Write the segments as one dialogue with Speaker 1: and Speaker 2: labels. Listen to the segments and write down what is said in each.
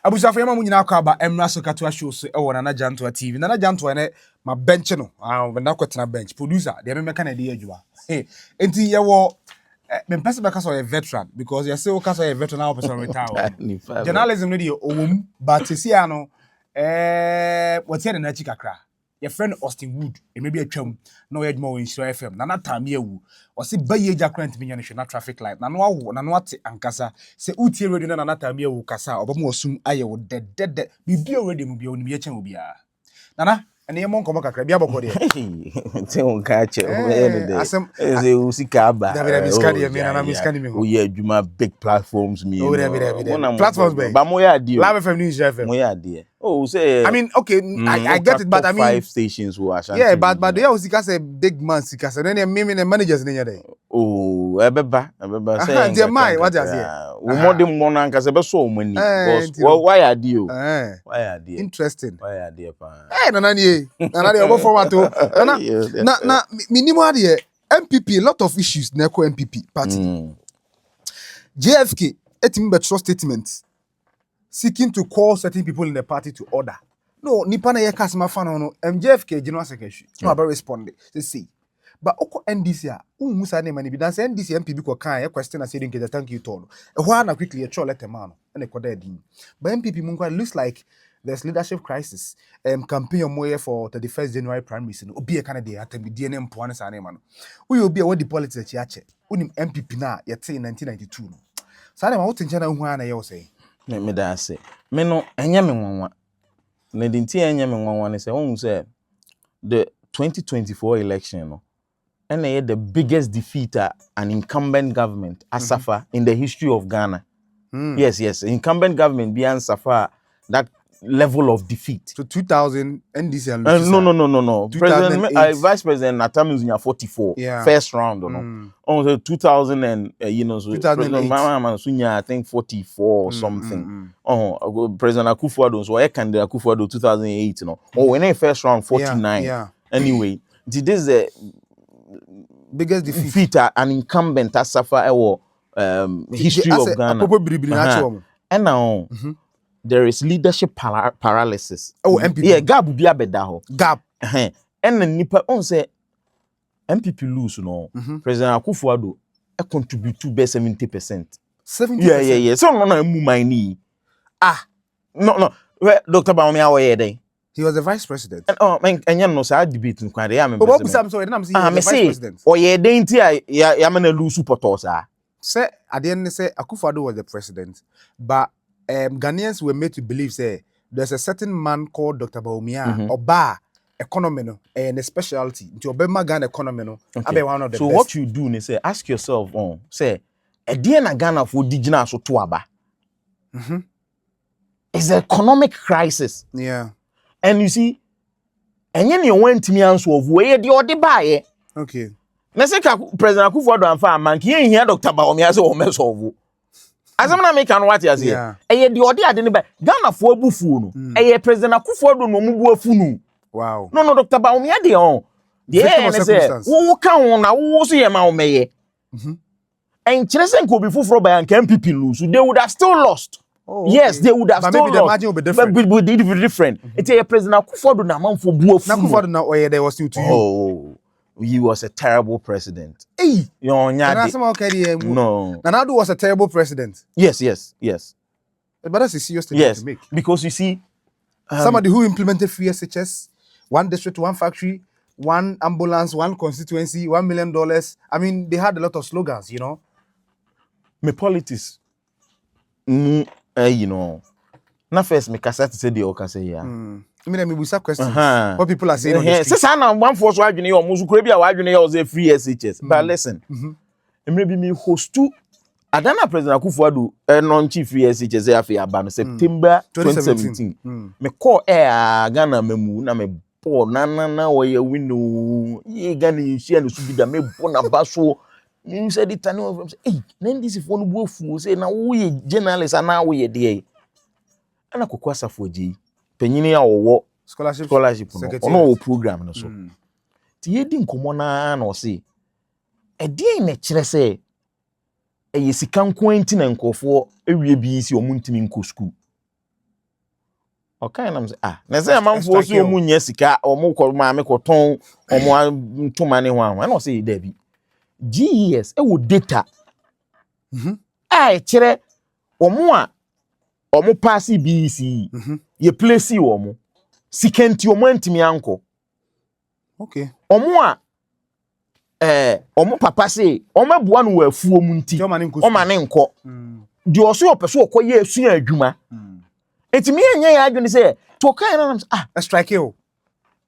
Speaker 1: Abusafo yama mu nyina akọ aba emra so katwa show so e wo Nana Jantoa TV. Nana Jantoa ne ma bench no. We na kwetena bench. Producer, dey me meka na dey adwuma. Enti ye wo me pese be kasa veteran because you say o kasa veteran now person retire. Journalism no dey owom but see ano what here na chi kakra. Your friend Austine Woode, e maybe atwam na we adwuma won Shiro FM. Nana time yewu. O se baye gya krant me nyane na traffic light. Na no awo na no ate ankasa. Se utie radio na Nana time yewu kasa obamu osum aye wo de. Bibi already mu bia oni ye chen obi a. Nana ene ye mon komo kakra bia bokode.
Speaker 2: Te on ka che o ene de. Eze usika aba.
Speaker 1: David miskani ye me na miskani me ho.
Speaker 2: O ye adwuma big platforms me.
Speaker 1: Platforms be.
Speaker 2: Ba mo ya die.
Speaker 1: Live FM News FM.
Speaker 2: Mo ya die. Oh, say
Speaker 1: I mean, okay, I get it, but I mean
Speaker 2: 5 stations who are
Speaker 1: yeah, but they also say big man sikasa. Then me the managers in there.
Speaker 2: Oh, ebeba say.
Speaker 1: Dear my, what does here?
Speaker 2: We more them one anka say be so many. Because why are you? Why are you?
Speaker 1: Interesting.
Speaker 2: Why are you?
Speaker 1: Nana ye obo format to. Na minimum here MPP, a lot of issues na ko MPP party. JFK etim be trust statement. Seeking to call certain people in the party to order. No, nipa na ye kasma fan no MJFK general secretary. No about respond. They say. But oko NDC a unhu sa name ni bi dan say NDC MPB ko kan ye question na say din ke thank you to no. E ho na quickly e chole letter man no. E ko da din. But MPP mun kwa looks like there's leadership crisis. Campaign moye for 31st January primaries no. Obi e kan dey atem di ne mpo an sa name no. We obi e what the politics e ache. Unim MPP na ye te 1992 no. Sa name what nche na hu an na ye wo say.
Speaker 2: Me da say me no enye me nwanwa na dinti enye me nwanwa ne say won say the 2024 election no and the biggest defeat an incumbent government has suffered in the history of Ghana. Yes, incumbent government behind suffer that level of defeat.
Speaker 1: So 2000 NDC
Speaker 2: no. President Vice President Atamuzinya 44 first round no. On 2000 and so President Mahama Sunya I think 44 or something. President Akufo-Addo so candidate Akufo-Addo 2008 no. When in first round 49. Anyway, this is the
Speaker 1: biggest defeat
Speaker 2: an incumbent has suffered history of Ghana. And now there is leadership paralysis.
Speaker 1: Oh, MPP.
Speaker 2: Yeah, gap be abedaho.
Speaker 1: Gap.
Speaker 2: And then nipa on say MPP lose no. President Akufo-Addo contribute to be 70%.
Speaker 1: 70%.
Speaker 2: Yeah. So no mu mine. No. Dr. Bawumia where dey?
Speaker 1: He was the vice president.
Speaker 2: And no say debate in kware ya me.
Speaker 1: I'm sorry, I'm saying the vice president.
Speaker 2: Oh yeah, dey ntia ya me na lose support sa.
Speaker 1: Say at the end say Akufo-Addo was the president, but Ghanaians were made to believe say there's a certain man called Dr. Bawumia Oba economy no and a specialty into Obama Ghana economy no.
Speaker 2: Okay.
Speaker 1: One of the
Speaker 2: so
Speaker 1: best.
Speaker 2: What you do is say ask yourself say e dey na Ghana for digina so to aba. It's an economic crisis.
Speaker 1: Yeah.
Speaker 2: And you see enye you went me answer of where the odi buy.
Speaker 1: Okay.
Speaker 2: Na say President Akufo-Addo amfa man ki here Dr. Bawumia say o me solve. Asem na make an what you say. Eye the odi ade ne ba Ghana fo abufu no. Eye President Akufo-Addo no mu bu afu no.
Speaker 1: Wow.
Speaker 2: No Dr. Bawumia dey on. Yeah, say wo ka won na wo so ye ma wo meye. And Chiresen could be full for by an MPP lose. They would have still lost. Oh, yes, they would have but still maybe lost. The margin will be different. But would be different. It's a President Akufo-Addo na man for buofu.
Speaker 1: Akufo-Addo na oye there was still to you.
Speaker 2: Oh, he was a terrible president.
Speaker 1: Hey,
Speaker 2: no.
Speaker 1: Nanado was a terrible president.
Speaker 2: Yes.
Speaker 1: But that's a serious thing to make.
Speaker 2: Because you see,
Speaker 1: somebody who implemented free SHS, one district, one factory, one ambulance, one constituency, $1 million. I mean, they had a lot of slogans, you know.
Speaker 2: Me politics, you know. Na first me kasa to say the oka say yeah.
Speaker 1: I mean, we start questions. What people are saying on the street.
Speaker 2: Say na one force wa adwene o musu kura bia wa adwene o say free SHS. But listen. Maybe me host to Adana President Akufo-Addo non-chief free SHS afi aba no September 2017. Me call air Ghana memu na me bo na we win ye Ghana share no subida me bo na baso. You said it and over say hey then this if one go fu say na we journalist and now we dey ana kokwasa foji penyini a wo scholarship no program no so ti yedi nkomo na o say e dey na kire say e yesika nko anti na nkofo ewie bi si omuntimi nko school Okay, and I'm say na say amanfo so omu nya sika omu ko maame ko ton omu to mane ho an no say there be GES e wo data e kire omu pass BEC ye place omu sikenti omu antimi anko
Speaker 1: okay
Speaker 2: omu papa say omu aboa no wa afuo mu nti o mane nko di oso opeso okoye asua adwuma etimi enye ya adwene say to kan na
Speaker 1: strike you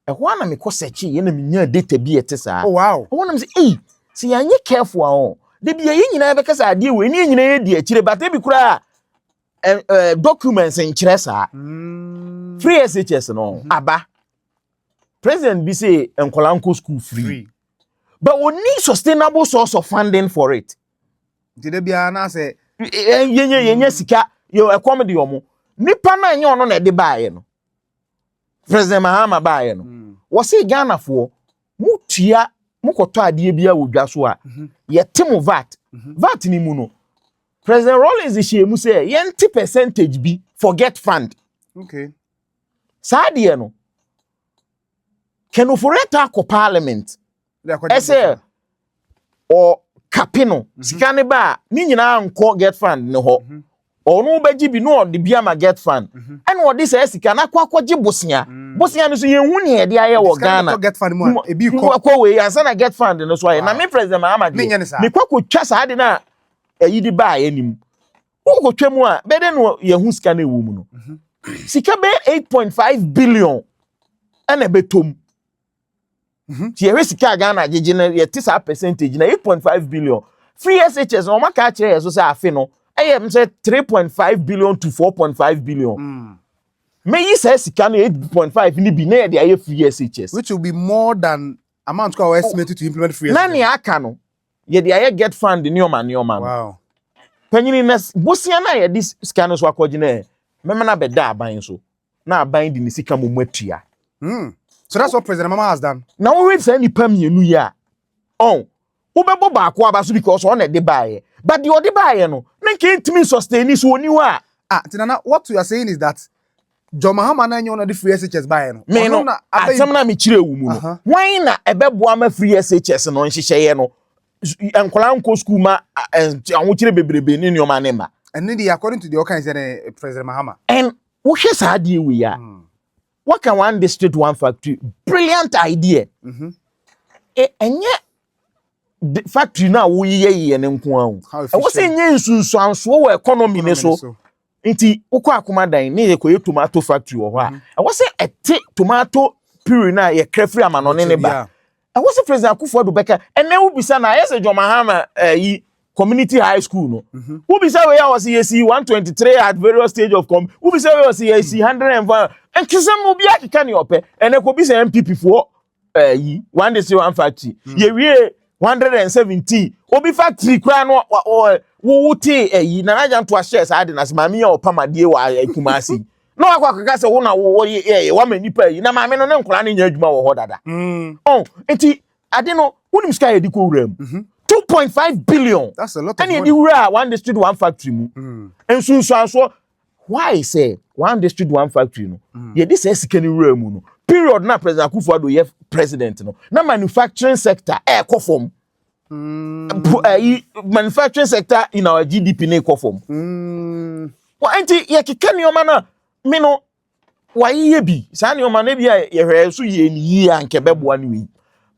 Speaker 2: ho na me ko search ye na me nya data bi etesa
Speaker 1: oh wow
Speaker 2: ho na me say si anye careful ahon de bi ye nyina be kasa ade we ni nyina ye di akire bata bi kura documents in Chiresa. Free SHS no aba. President be say Nkolanko school free. But we need sustainable source of funding for it.
Speaker 1: Did bia na say
Speaker 2: yenye sika yo ekomedi omo. Nipa na enye ono na de baaye no. President Mahama baaye no. Wo say Ghana fo mutua mukoto ade bia wodwa so a ye temu VAT. VAT ni mu no. President Rollins is shemu say 20% be forget fund.
Speaker 1: Okay.
Speaker 2: Sadie no. Can oforeta ko parliament. Ese or capino. Sikane ba ni nyina anko get fund ne ho. Onu beji bi no de bia ma get fund. And what this sika na kwa ji bosia. Bosia no so ye hu ne de aye wo Ghana.
Speaker 1: Get fund mo e bi
Speaker 2: ko we ansa na get fund no so aye. Na me President Mahama de. Me kwa twa saade na eyi di ba anim. Wo twemu a bede no ye hu sika na ewu mu no. Sika be 8.5 billion ana betom. Ti ye sika Ghana jeje na ye ti sa percentage na 8.5 billion. Free SHS no maka kire ye so say afi no. Eye say 3.5 billion to 4.5 billion. Me yi say sika na 8.5 ni bi na ye dey free SHS.
Speaker 1: Which will be more than amount ko estimated to implement free SHS.
Speaker 2: Na ni aka no. Ye dey get fund ni o man.
Speaker 1: Wow.
Speaker 2: Panyini na bosia na ye dis sika no so akwaji na mema na beda aban so na aban di ni sika mo matua.
Speaker 1: So that's what President Mahama has done.
Speaker 2: Now we say ni pam yenu ya. Ubebo ba akwa ba so because on e de bae. But the ode bae no na nke ntimi sustain so oni wa.
Speaker 1: Tinana, what you are saying is that John Mahama na nyo no the free SHS bae no.
Speaker 2: Me no asem na me kire wu mu no. Wan na ebebo ama free SHS no nhyehyeye no. Nkolanko school ma anwokire bebrebe ni nyoma ne ma.
Speaker 1: And then according to the organization President Mahama.
Speaker 2: And wo hwe saade we ya. What can one district, one factory? Brilliant idea. Enye factory na wo ye ne nko an. E wo se nye nsunsuanso wo economy ne so. Nti ukọ akomadan ne ye koye tomato factory wo ho a. E wo se ete tomato puree na ye krefri amanone ne ba. E wo se President Akufo-Addo beka ene wo bisa na yes John Mahama yi community high school no. Who be say we was see 123 at various stage of who be say we was see 105 and kisam obi akika ne ope ene ko be say NPP for yi one day say one factory ye wie 117 obi factory kra no wo te yi na aja to shares ade na mami ya opamade wa Kumasi no akwa say wo na wo wa manipa yi na mami no ne nkora ne nya adwuma wo ho dada enti ade no wonim sky edi ko wuram 2.5 billion.
Speaker 1: That's a lot of money.
Speaker 2: And you one district, one factory. And so why say one district, one factory? No, yeah, this is second room. No, period. Na President Akufo-Addo ye president. No, na manufacturing sector conform. Manufacturing sector in our GDP ne conform. Well, anti ye kikani omana me no. Why ye be? Sani omana be ye so ye ni anke bebo anwi.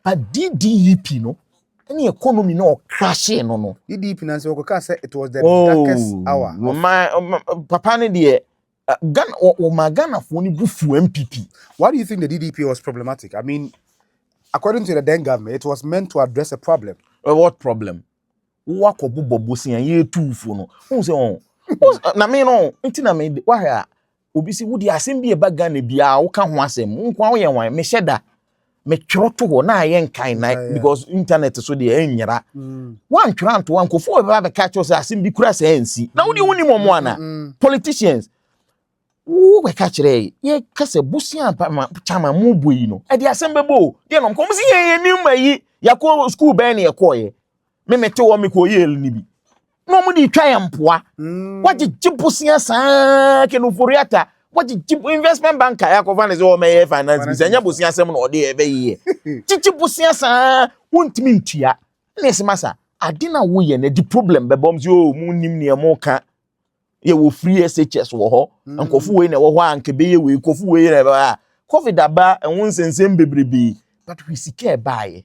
Speaker 2: But DDEP no. Any economy no crashing no.
Speaker 1: DDP na say it was the darkest hour.
Speaker 2: My papa ne de Ghana o ma Ghana for ni bufu MPP.
Speaker 1: Why do you think the DDP was problematic? I mean, according to the then government, it was meant to address a problem.
Speaker 2: What problem? Wa ko bobo bosia ye tuufo no. Who say na me no, nti na me wa ha obi si wodi asem bi e ba Ghana bia wo ka ho asem. Nko wo ye wan me hyeda. Me twoto ho na ye nkan na because internet so de enyera wan twanto wan kofo be ba catch us asim bi kura say nsi na woni woni momo ana politicians wo be catch re ye kase busia chama mu boyi no e de asem bebo de no kom si ye ni mayi yakọ school be na ye koye me mete wo me ko ye ni bi no mu di twa ye mpoa waje jibusia saa ke no foriata what investment banker ya ko van is o me finance bi senya bosia asem na ode e be ye chichi bosia sa wontimi ntua na esimasa ade na wo ye na di problem be bom si o mu nim ne mo ka ye wo free SHS wo ho ankofu we na wo ho anke be ye we kofu we na ba covid aba enwon sensem bebrebi but we sika e bae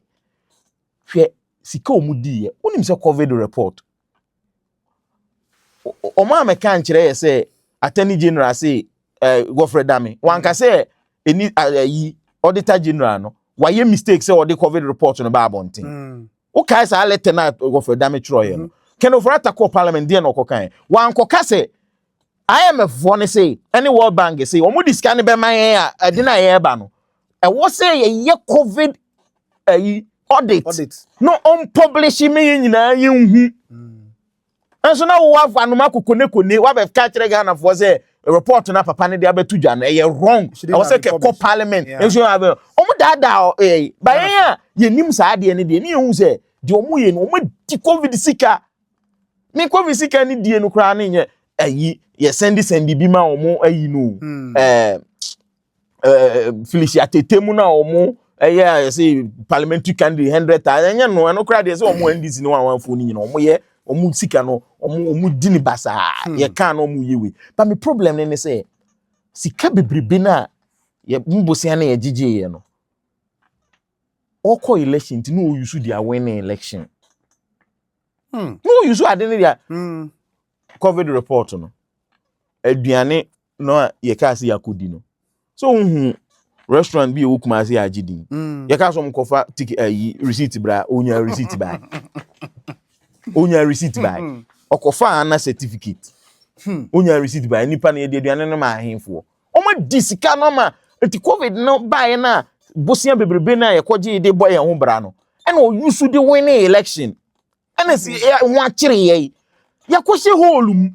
Speaker 2: hwe sika omudi ye wonim se covid report o ma me kan kire ye se attorney general say Godfrey Dame wanka say eni yi auditor general no waye mistake say o de covid report no ba abonten o kai say lieutenant Godfrey Dame troye no ken over attack parliament dey no kokan wanko ka say IMF one say any World Bank say omo discan be man a de na ye ba no e wo say ye covid audit no on publish me nyina ye hu enso na wo afa no makokone kone wa be ka kire Ghana for say report na papa ne de abetu dwa na ye wrong I was say ke parliament enso have omo dada ba ye nim sa de ne de ne hu say de omo ye no omo di covid sika ni covid sika ni die no kra na nye ye sendi bi ma omo no Felicia Tetemu na omo say parliamentary candidate 100,000 enya no kra de say omo NDC no wan fo ni nyina omo ye omu sika no omu dini basa ye kan no omu yewe but me problem ne say sika bebrebe na ye mbosia na ye gige ye no oko election ti no use dia winning election no use ade ne dia covid report no aduane no ye ka se yakodi no so restaurant bi e wokuma se agidi ye ka so mkofa receipt bra onya receipt ba onya receipt by okofa na certificate onya receipt by nipa na ye aduane no ma ahemfo omo disika no ma enti covid no buy na bosia bebrebe na ye koje de boy ho bra no and o use the winning election and see won kire ye yakohye holum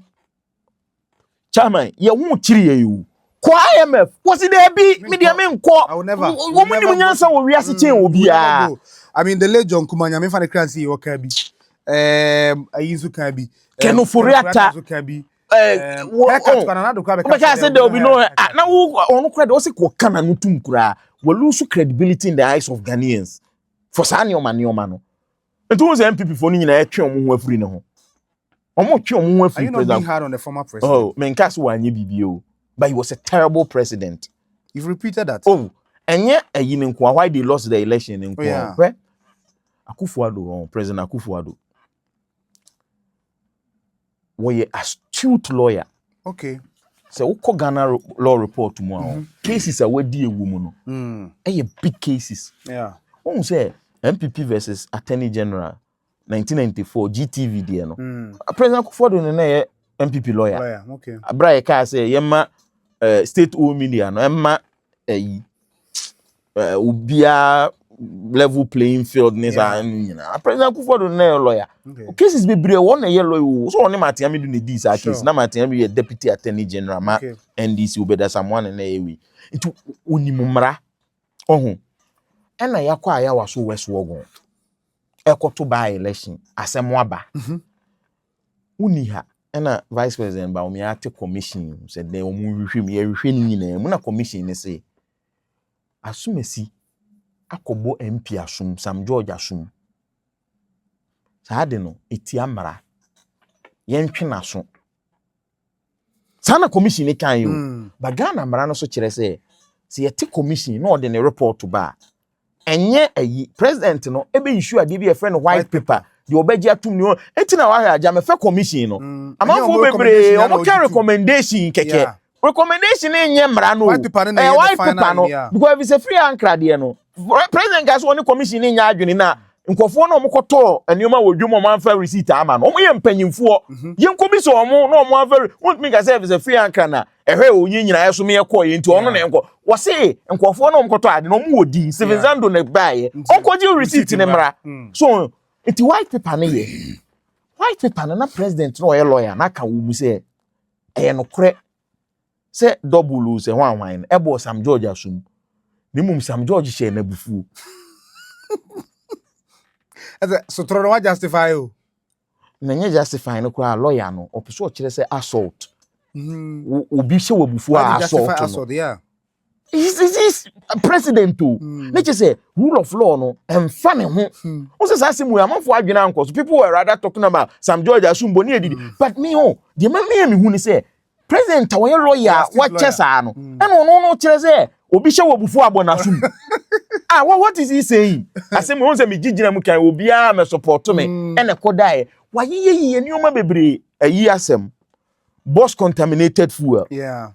Speaker 2: chairman ye won kire ye o ko IMF was there be media me nko wo mu ni nyansa wo wiase chen obi a
Speaker 1: I mean the late John Kumanya me fa the crancy o ka bi ayizu kan bi
Speaker 2: Kenu Furiata
Speaker 1: kan bi
Speaker 2: because I said there will be no na onu kra de o se ko kana no tum kura we lose credibility in the eyes of Ghanaians for sanyo manioma no it was MPP for ni na etwe omo ho afuri ne ho omo twe omo ho afuri
Speaker 1: president. Being hard on the former president.
Speaker 2: Oh men cast wanye bibio but he was a terrible president.
Speaker 1: You've repeated that.
Speaker 2: Oh enye ayi ne nko why they lost the election in nko where Akufo-Addo President Akufo-Addo was astute lawyer.
Speaker 1: Okay.
Speaker 2: So uko Ghana law report mo cases are wedi ewu mu no. Big cases.
Speaker 1: Yeah.
Speaker 2: Who say MPP versus Attorney General 1994 GTV there no. President Akufo-Addo na MPP lawyer.
Speaker 1: Lawyer, okay.
Speaker 2: Abra ka say yema state owned media no emma ubia level playing field nisa nyina President Akufo-Addo na lawyer cases bebre won na ye lawyer so on Martin Amidu ne dis case na Martin Amidu deputy attorney general ma NDC obeda someone na ewi itu onimumra ohun ena yakwa aya waso weso ogun ekoto by election asemo aba uniha ena vice president Bawumia Did commission said they omu hwehwem ye hwehwe ni nyina mu na commission ne say asumesi akobo MP asum Sam George asum saade no eti amara yentwe naso sana commission ne kan yo ba Ghana amara no so kire se yete commission no de ne report ba enye ayi president no ebe issue ade bi e friend white paper de obeji atum ni enti na wa aja me fe commission no amafo bebre omo ka recommendation keke recommendation enye mara no white paper no because if it's a free anchor de no president gas one commission nya adwene na nkofo na omokoto enioma wodwom o man fa receipt ama no omo ye mpanyimfo yenko bi so omo na omo afa want me say if it's a free anchor na ehwe onye nyina yeso me yekọ ye nti ono na enko wo se nkofo na omokoto ade na omo wodi 700 na bae onkoji receipt ne mra so iti white paper na ye white paper na president no ye lawyer na ka wo mu se no kre se double se hwan ebo Sam George asum ni mum Sam George she na bufu
Speaker 1: so tro no justify you
Speaker 2: na nye justify no kwa lawyer no opiso kire se assault obi hye wabufu assault.
Speaker 1: Yeah.
Speaker 2: He's president too. Nature say rule of law no emfa ne ho. Who says asem we amafo adwena anko. So people were rather talking about Sam George Asumbo ne edidi. But me the man me hu ni say president awon lawyer what chesa no. And no kire say obi hye wabufu abonasum. What is he saying? Asem won say me gigina mu kan obi a me support me ene kodai. Wa ye nioma bebre ayi asem. Boss contaminated fuel.
Speaker 1: Yeah.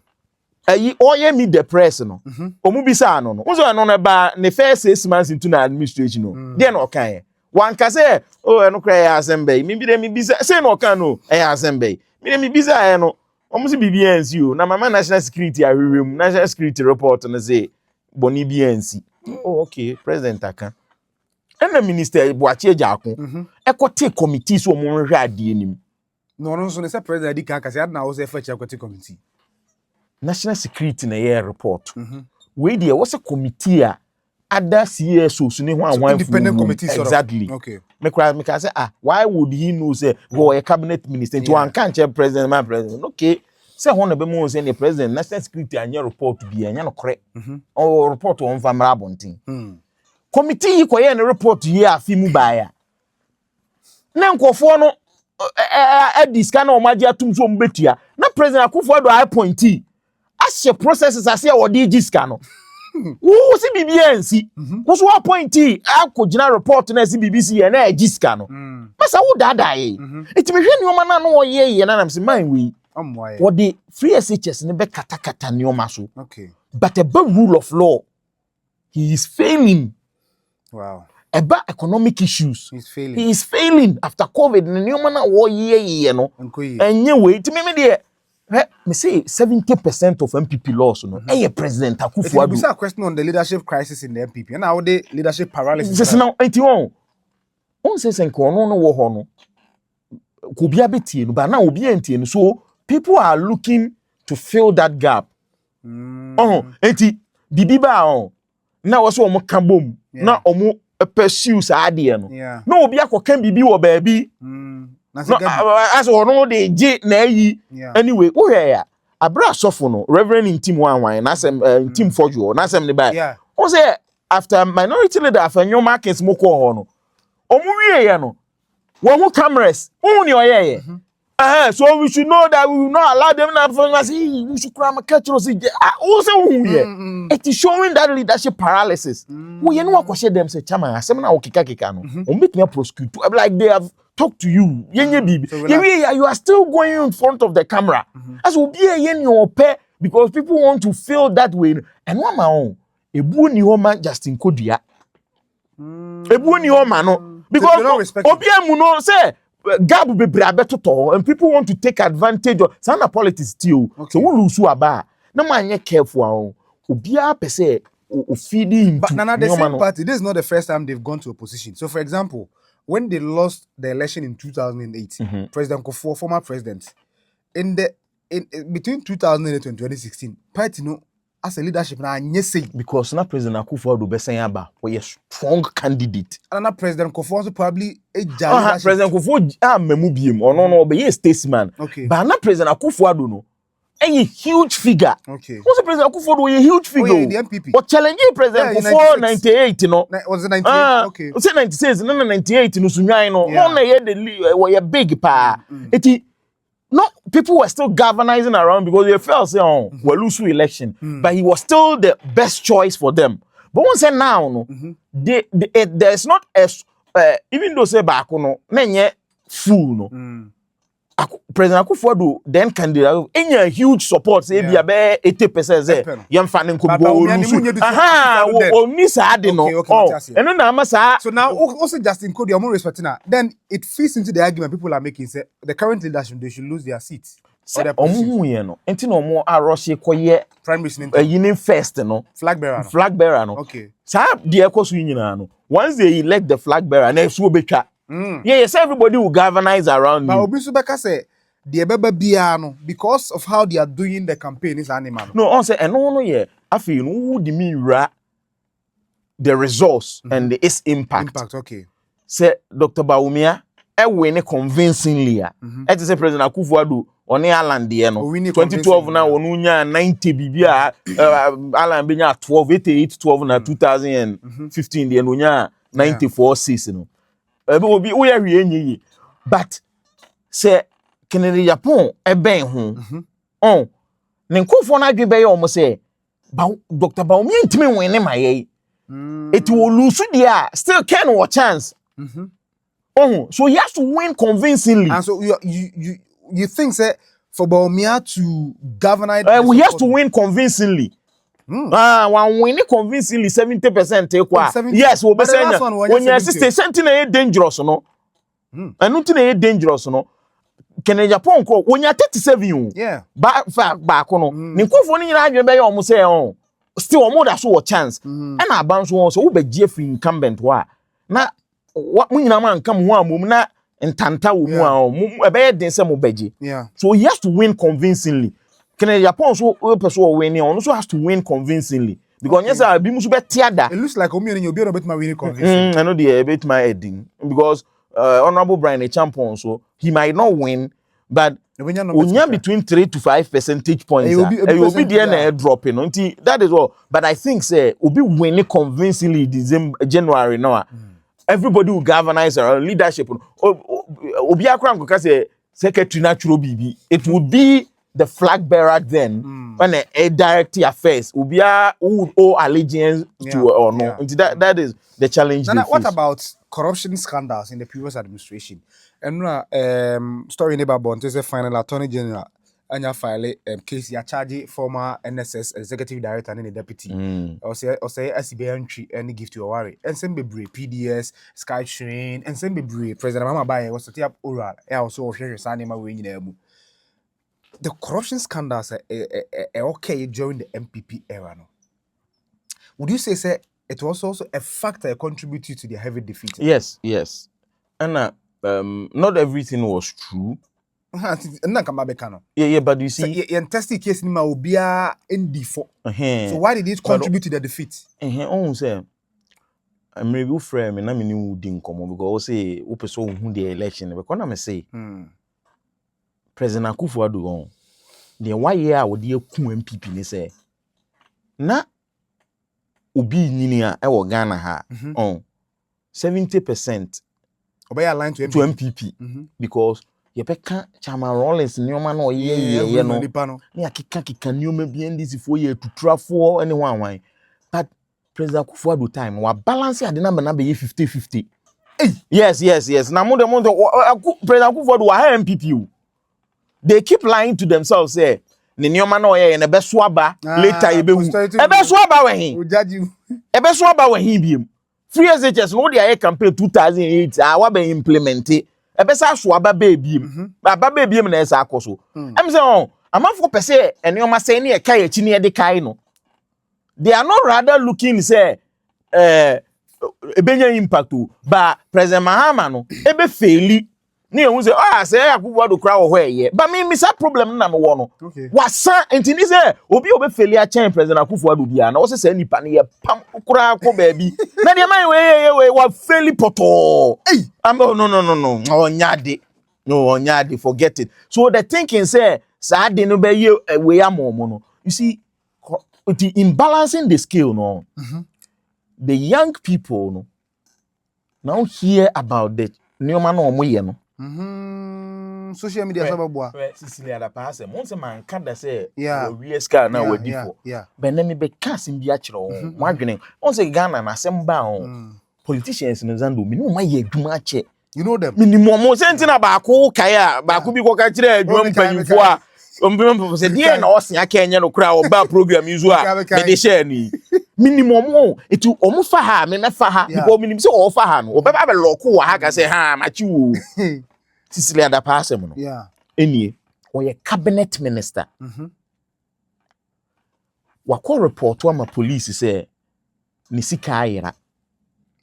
Speaker 2: Oye me the press no. Omu bisa no. Unzo no na ba ne first 6 months into na administration no. Then okay. Wan ka say no cry assembly. Me bi me bisa say no kan no. Assembly. Me bisa no. Omu si BBNC o. Na mama national security ahwehwem. National security report na say boni BNC. Oh okay, president aka. And the minister Boachi Ejako. Ekote committee so omu hwe ade anim.
Speaker 1: No so ne say president di kan ka say na wo say fetch equity committee.
Speaker 2: National security na year report. We there was a committee other CSO so ne ho anwan
Speaker 1: independent committee
Speaker 2: exactly.
Speaker 1: Okay.
Speaker 2: Me can say why would he know say go a cabinet minister to one can't president my president. Okay. Say ho na be mo say the president national security anya report bi anya no correct. Or report on famra bontin. Committee ko ye ne report here afi mu ba ya. Na nkofo no diska na o magia tum so mbetua. Na president Akufo-Addo appointee as your processes as your digiska no. Who see BBNC? Who's one appointee? I could general report na BBC and digiska no. Masa who dada eh? It me hwe nyoma na no ye na nam se man we. What the free SHS ne be kata nyoma so.
Speaker 1: Okay.
Speaker 2: But about rule of law, he is failing.
Speaker 1: Wow.
Speaker 2: About economic issues,
Speaker 1: he
Speaker 2: is failing after COVID. Ne nyoma na wo ye no. Enye we ti me there. Me say 70% of MPP loss no. President Akufo-Addo.
Speaker 1: It's a question on the leadership crisis in the MPP. And how the leadership paralysis.
Speaker 2: Just now, on says en kono no wo ho no. Ko bia betie no, but now obi entie no. So people are looking to fill that gap. Enti bibi ba na wo so omo kan bom na omo pursue sa ade no. Na obi akokan bibi wo baabi. No, as no de J na yi anyway wo hwe ya abra sofo no reverend in team 11 na sem team fojo na sem ne ba o say after minority leader afanyo markets moko ho no omu wie ye no wo hu cameras hu ni oyeye so we should know that we will not allow them na say we should cram catch us o say hu ye it is showing that leadership paralysis wo ye no akoshe dem say chairman asem na okika no o meet me prosecute like they have talk to you. You are still going in front of the camera. As will be a your pair because people want to feel that way. And one my own, a boon your man Justin Kodia. A boon your man, because Obia Muno say Gabu be brabeto and people want to take advantage of some politics still. So we lose aba. No man careful. Obia per se feeding.
Speaker 1: But Nana, the same party, this is not the first time they've gone to opposition. So for example, when they lost the election in 2008, President Akufo, former president, in between 2008 and 2016, party no as a leadership na anyese
Speaker 2: because na President Akufo-Addo Besanyaba was a strong candidate.
Speaker 1: And na President Akufo also probably a
Speaker 2: President Akufo memubiem or no be a statesman.
Speaker 1: Okay.
Speaker 2: But na President Akufo-Addo no a huge figure.
Speaker 1: Okay.
Speaker 2: What's the President Akufo-Addo a huge figure?
Speaker 1: Oh, yeah, the MPP.
Speaker 2: But challenging President Akufo 98, you know.
Speaker 1: Was it 98? Okay.
Speaker 2: Was it 96? No, 98 no sunya no. No na the big pa. No, people were still galvanizing around because they felt say we lose election, but he was still the best choice for them. But once and now no, there's not as even though say back no, nenye full no. President Akufo-Addo then candidate any huge support say be about 80% say yam fan ko bo oni sa de no eno na amasa.
Speaker 1: So now also Justin Kodia more respecting her, then it fits into the argument people are making say the current leadership they should lose their seats or their position.
Speaker 2: No enti no mo aroshe koye
Speaker 1: prime minister
Speaker 2: first no
Speaker 1: flag bearer no
Speaker 2: okay sa de ekoso nyina no once they elect the flag bearer na so betwa. Yes, everybody will galvanize around
Speaker 1: but Obi Subeka say the beba bia no because of how they are doing the campaign is animal.
Speaker 2: No, on say no yeah. I feel no the mean the results and its impact.
Speaker 1: Okay.
Speaker 2: Say Dr. Bawumia win convincingly. It is President Akufo-Addo oni Alan de no 2012 na wonu nya 90 bibia Alan be nya 88 12 na 2015 de no nya 94 6 no obi wo ya hwe enyi but say Kennedy Japan ben ho on ne nkofo na adwe be ye omo say Dr. Bawumia ntimi win ma ye it will lose there still can or chance oh so he has to win convincingly
Speaker 1: and so you think that for Bawumia to govern
Speaker 2: he has to win convincingly one win convincingly 70% equal yes we be saying when you assist something na dangerous no and nothing na dangerous no Kennedy Japan ko when you 37
Speaker 1: yeah
Speaker 2: back no ni nkofo ni nyina adwe be ye omo say on still omo da so wo chance and aban so wo be gie free incumbent wa na mu nyina man kam ho amom na ntanta wo mu a e be den se mo beje so he has to win convincingly Kennedy Japan so person win on so has to win convincingly because yes I be musu be tiada
Speaker 1: it looks like omi oni obi bit my winning convincingly
Speaker 2: I know the bit my heading because honorable Brian champion so he might not win but unya between 3 to 5 percentage points you will be there na dropping until that is all but I think say will be winning convincingly December January now everybody will galvanize our leadership obi akran go say secretary natural BB it would be the flag bearer then when a direct affairs obi who owe allegiance to or no that is the challenge.
Speaker 1: Now, what about corruption scandals in the previous administration? And story neighbor Bonte is a final attorney general and you file case you charge former NSS executive director and the deputy or say SCB entry any gift to your worry and send be PDS Skytrain and send be President Mahama Baye was to up oral also share signing my way in the corruption scandals are okay during the MPP era no would you say it was also a factor contributing to the heavy defeat?
Speaker 2: Yes and not everything was true. Yeah, but you see,
Speaker 1: you tested case ni ma obia in default. So why did it contribute to the defeat?
Speaker 2: Say, I'm maybe frame na me ni Woode nkomo because say we person who the election because na me say President Akufo-Addo the why year we dey ku MPP ni say na obi nyini a e wo Ghana ha 70%
Speaker 1: obey aligned to
Speaker 2: MPP because ye peka Chairman Rollins nyoma na oyeye no na akika nyoma bi ndisi fo ye tutrafo any wan but President Akufo-Addo time wa balance ade na be 50-50 yes na mo President Akufo-Addo wa MPP they keep lying to themselves say ne nyoma na oyeye na be so aba later ye be hu e be so aba we hin e be so aba we hin biem free SHS no dey campaign 2008 wa be implement e be sa so aba bebiem aba bebiem na esa akoso em say amafo pese enyoma say na e kai achi na e de kai no they are not rather looking say ebenya impact but President Mahama no e be faili na ehun say say Akufo-Addo kra wo hweye but me sa problem na me wo no wasa ntini say obi faili a chain President Akufo-Addo bia na wo say nipa na ye pam kra ko baabi na de man we wa faili poto no onyade forget it so the thinking say sa de no be ye we amomo no you see imbalancing the scale no the young people no now hear about the nyoma no omoye no
Speaker 1: social media sababwa
Speaker 2: Cecilia da paase mo se man kada say we ska na wadi for but na me be kasim bi a kire wo mo adwene on say Ghana na asem ba on politicians no zando me no ma ye adwuma ache
Speaker 1: you know them
Speaker 2: minimum mo senti na ba ko kaya ba ko bi ko ka kire adwuma mpanyimfo a ombem se die na osia aka enye no kra oba program yuzu a me de share ni minimum etu omufa ha me na fa ha because minimum se o fa ha no obeba be loko wa ha ka say ha machi wo Cecilia da paase mo no enie oye cabinet minister wako report wa ma police say ni sika ayira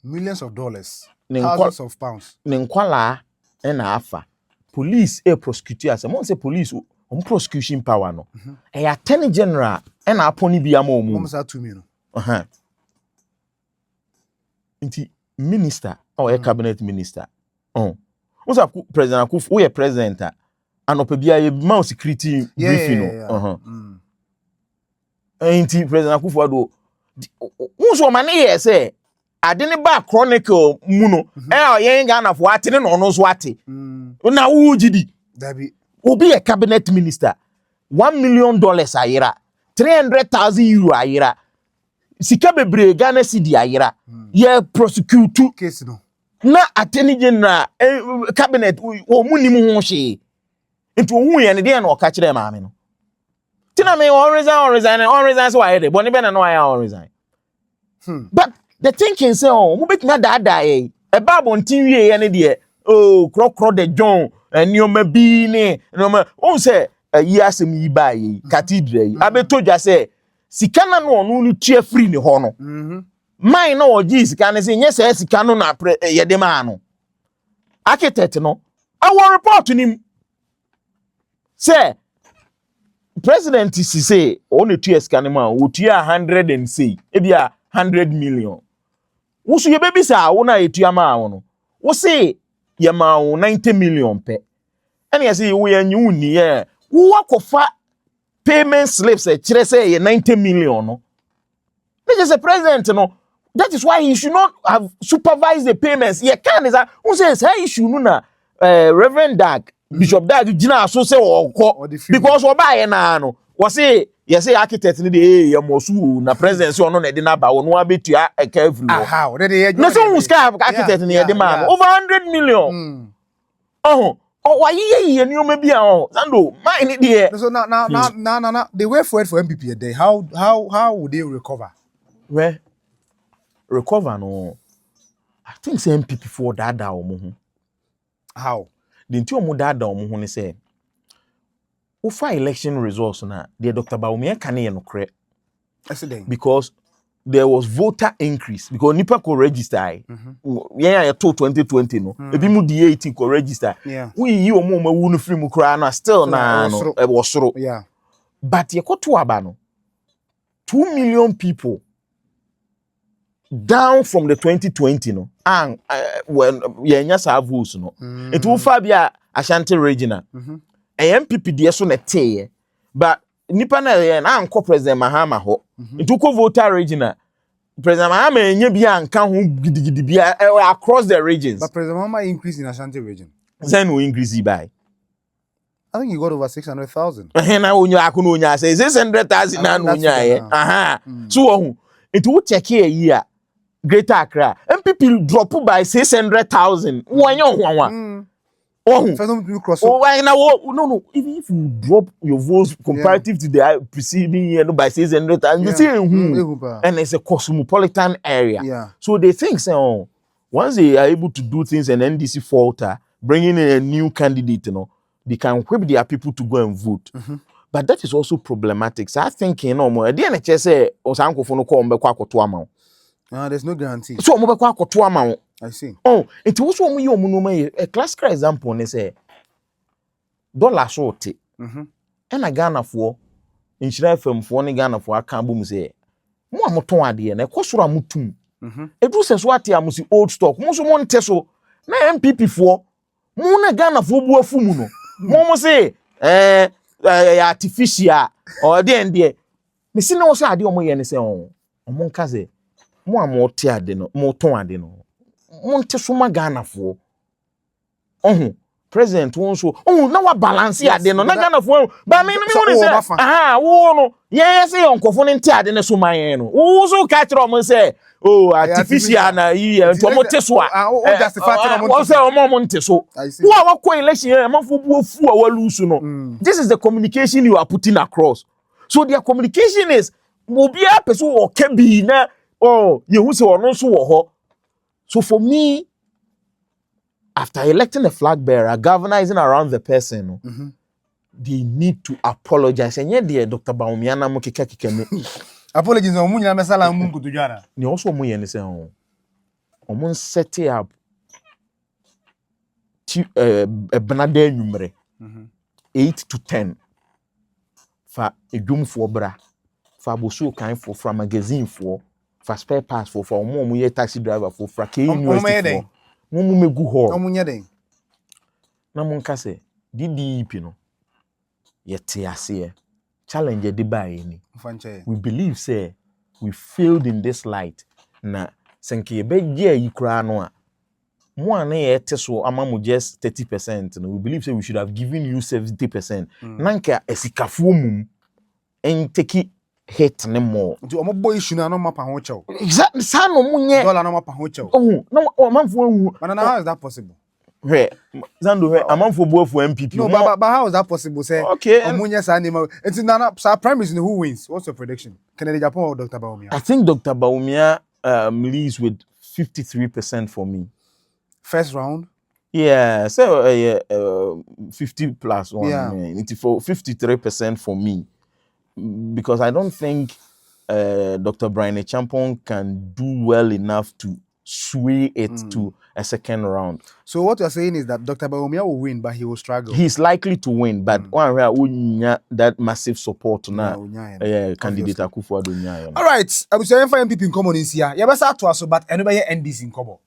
Speaker 1: millions of dollars thousands of pounds
Speaker 2: ne nkwala na afa police prosecute as mo say police prosecution power no attorney general na aponi bi ama omu
Speaker 1: mo sa 2 million
Speaker 2: nti minister or cabinet minister President Akufo we president anopebia ye ma security briefing no enti President Akufo-Addo unso mane ye say ade ne ba chronicle mu no yen Ghana fo ate ne no so ate na wo gidi
Speaker 1: dabi
Speaker 2: obi a cabinet minister $1 million ayira 300,000 euro ayira sika bebre Ghana cedi ayira ye prosecute
Speaker 1: case no
Speaker 2: na attorney general cabinet o munim ho hwe nti ohun ye ne de na o ka kire maame no tina me on resign so why dey but ne be na no I resign but the thinking say mo bet na da e ba bontin wie ye ne de krokro de John enioma bi ne enioma on say yi asem yi ba yi cathedral yi abetodwa say sika na no no tua free ne ho no mine na oji sika ne say nye say sika no na ye de ma no architect no our report nim say president say on tua sika ne ma o tua 100 and say e bia 100 million wo so ye bebi sa wo na etua ma wo no wo say ye ma wo 90 million pe ene ye say wo ye nyu ni ye wo akofa payment slips e kire say ye 90 million no this is a president no. That is why he should not have supervised the payments. Ye can is that who says hey issue no na Reverend Dag Bishop Dag gina so say because oba na no was say yes say architect ni dey ye mosu na president so no na dey na ba no abetua e ka every
Speaker 1: how dey
Speaker 2: no so sky architect ni dey man over 100 million why ye ni o me bia sando mine dey
Speaker 1: so now the way forward for MPP there how would they recover
Speaker 2: where recover no I think say MPP for that omo ho
Speaker 1: how
Speaker 2: the nti omo that omo ho ne say o fa election results na the Dr. Bawumia kan ye no kre because there was voter increase because nipa ko register yeah to 2020 no ebi mu di 18 ko register we yi omo mawu no free mu kra na still na no e wo soro but ye koto aba no 2 million people down from the 2020 no and when yenya sa votes no it will fa bia Ashanti regional MPP de so na teye but nipa na na anko President Mahama ho it will voter regional President Mahama enye bia anka ho gidigidi bia across the regions
Speaker 1: but President Mahama increase in Ashanti region
Speaker 2: then we increase by
Speaker 1: I think you got over 600,000
Speaker 2: na onyo akunu onya say 600,000 na onya so it will check here year Greater Accra MPP drop by 600,000 wanyo hwanwa no even if you drop your votes comparative to the preceding year by 600,000 the same and it's a cosmopolitan area so they think say once they are able to do things and NDC falter bringing in a new candidate they can whip their people to go and vote but that is also problematic so I think more at the end say osankofo no ko mbekwa akoto ama
Speaker 1: there's no guarantee.
Speaker 2: So mo be kwa akoto ama.
Speaker 1: I see.
Speaker 2: It was so mo no ma a classical example ne say dollar short. And a Ghana for insurance firm for ne Ghana for aka bom say mo amoton ade na ekosoro amutum. Edu se so ate amusi old stock. Mo so mo nte so na MPP for mo na Ghana for bu afu mu no. Mo say artificial or there. Me see no so ade o mo ye ne say o mo nka say mo amote ade no mo ton ade no mo nte so ma Ghana fo president won so na wa balance ade no na Ghana fo ba me no say wo no ye say onkofo no nte ade ne so man no wo so ka kire o mo say artificial na yi nto mo te so
Speaker 1: o justify no
Speaker 2: mo say o mo nte so wo a wa election e amafo bu ofu a wa lose no this is the communication you are putting across so their communication is mobia person o kebi na you say ono so wo ho so for me after electing a flag bearer governing around the person they need to apologize and yet the Dr. Bawumia na mo keka me
Speaker 1: apologies on munya mesala mu kutujara
Speaker 2: ni also mo ye ne say on set up benada numere 8 to 10 fa edwumfo bra fa bosu kan for magazine for for spare parts for omo ye taxi driver for frake university for mo megu ho
Speaker 1: omo nye den
Speaker 2: na mo nka se DDP no yete ase challenge de ba ni
Speaker 1: Fanche.
Speaker 2: we believe say we failed in this light na senke be ye yi kura no a mo an yete so ama mo just 30% no we believe say we should have given you 70% nanka esikafo mum en take hit ne more
Speaker 1: Nti omo boy issue na no mapa ho chew.
Speaker 2: exactly sa no munye
Speaker 1: Dollar no mapa ho chew.
Speaker 2: oh no amanfo awu
Speaker 1: But now how is that possible?
Speaker 2: he zando he amanfo boafo MPP
Speaker 1: No, but how is that possible? Say,
Speaker 2: okay
Speaker 1: Omunya Sanima. It's Nana. So prime minister who wins? What's your prediction? Kennedy Japan or Dr. Bawumia?
Speaker 2: I think Dr. Bawumia leads with 53% for me.
Speaker 1: First round.
Speaker 2: Yeah, so 50 plus one.
Speaker 1: Yeah.
Speaker 2: It's for 53% for me because I don't think Dr. Brian Champon can do well enough to sway it to a second round.
Speaker 1: So what you're saying is that Dr. Bawumia will win, but he will struggle.
Speaker 2: He's likely to win, but one where that massive support now, candidate Akufo-Addo.
Speaker 1: All right, I will say for MPP in common is here. You better to us, but anybody NDC in common.